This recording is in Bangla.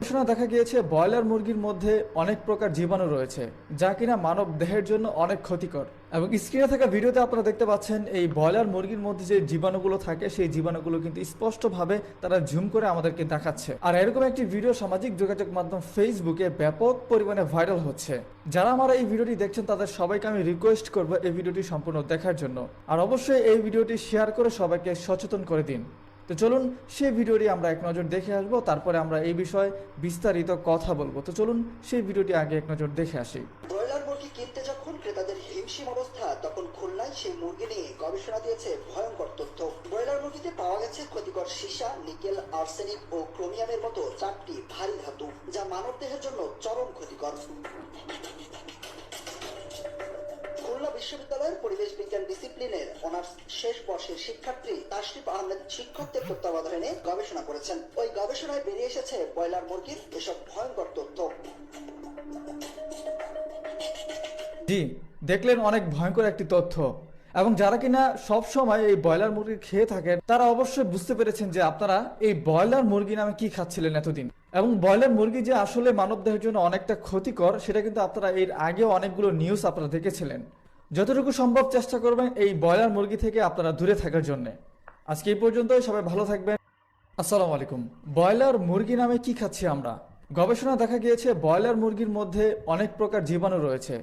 গবেষণা দেখা গিয়েছে ব্রয়লার মুরগির মধ্যে অনেক প্রকার জীবাণু রয়েছে, যা কিনা মানব দেহের জন্য অনেক ক্ষতিকর। এবং স্ক্রিনে থাকা ভিডিওতে আপনারা দেখতে পাচ্ছেন এই ব্রয়লার মুরগির মধ্যে যে জীবাণুগুলো থাকে সেই জীবাণুগুলো কিন্তু স্পষ্টভাবে তারা জুম করে আমাদেরকে দেখাচ্ছে। আর এরকম একটি ভিডিও সামাজিক যোগাযোগ মাধ্যম ফেসবুকে ব্যাপক পরিমাণে ভাইরাল হচ্ছে। যারা আমার এই ভিডিওটি দেখছেন তাদের সবাইকে আমি রিকোয়েস্ট করব এই ভিডিওটি সম্পূর্ণ দেখার জন্য। আর অবশ্যই এই ভিডিওটি শেয়ার করে সবাইকে সচেতন করে দিন। তো চলুন সেই ভিডিওটি আমরা এক নজর দেখে আসবো, তারপরে আমরা এই বিষয়ে বিস্তারিত কথা বলবো। তো চলুন সেই ভিডিওটি আগে এক নজর দেখে আসি। ব্রয়লার মুরগি কিনতে যখন ক্রেতাদের হিমশিম অবস্থা, তখন খুলনায় সেই মুরগি নিয়ে গবেষণা দিয়েছে ভয়ঙ্কর তথ্য। ব্রয়লার মুরগিতে পাওয়া গেছে ক্ষতিকর সীসা, নিকেল, আর্সেনিক ও ক্রোমিয়ামের মতো 4টি ভারী ধাতু, যা মানবদেহের জন্য চরম ক্ষতিকর। খুলনা বিশ্ববিদ্যালয়ের পরিবেশ বিজ্ঞান ডিসিপ্লিনের অনার্স শেষ বর্ষের শিক্ষার্থী তাশরিফ আহমেদ শিক্ষকদের তত্ত্বাবধানে গবেষণা করেছেন। ওই গবেষণায় বেরিয়ে এসেছে ব্রয়লার মুরগির এসব ভয়ঙ্কর তথ্য। জি, দেখলেন অনেক ভয়ঙ্কর একটি তথ্য। এবং যারা কিনা সব সময় এই ব্রয়লার মুরগি খেয়ে থাকেন তারা অবশ্যই বুঝতে পেরেছেন যে আপনারা এই ব্রয়লার মুরগি নামে কি খাচ্ছিলেন এতদিন। এবং ব্রয়লার মুরগি যে আসলে মানবদেহের জন্য অনেকটা ক্ষতিকর সেটা কিন্তু আপনারা এর আগেও অনেকগুলো নিউজ আপনারা দেখেছিলেন। যতটুকু সম্ভব চেষ্টা করবেন এই ব্রয়লার মুরগি থেকে আপনারা দূরে থাকার জন্য। আজকে এই পর্যন্তই, সবাই ভালো থাকবেন। আসসালামু আলাইকুম। ব্রয়লার মুরগি নামে কি খাচ্ছি আমরা? গবেষণা দেখা গিয়েছে ব্রয়লার মুরগির মধ্যে অনেক প্রকার জীবাণু রয়েছে।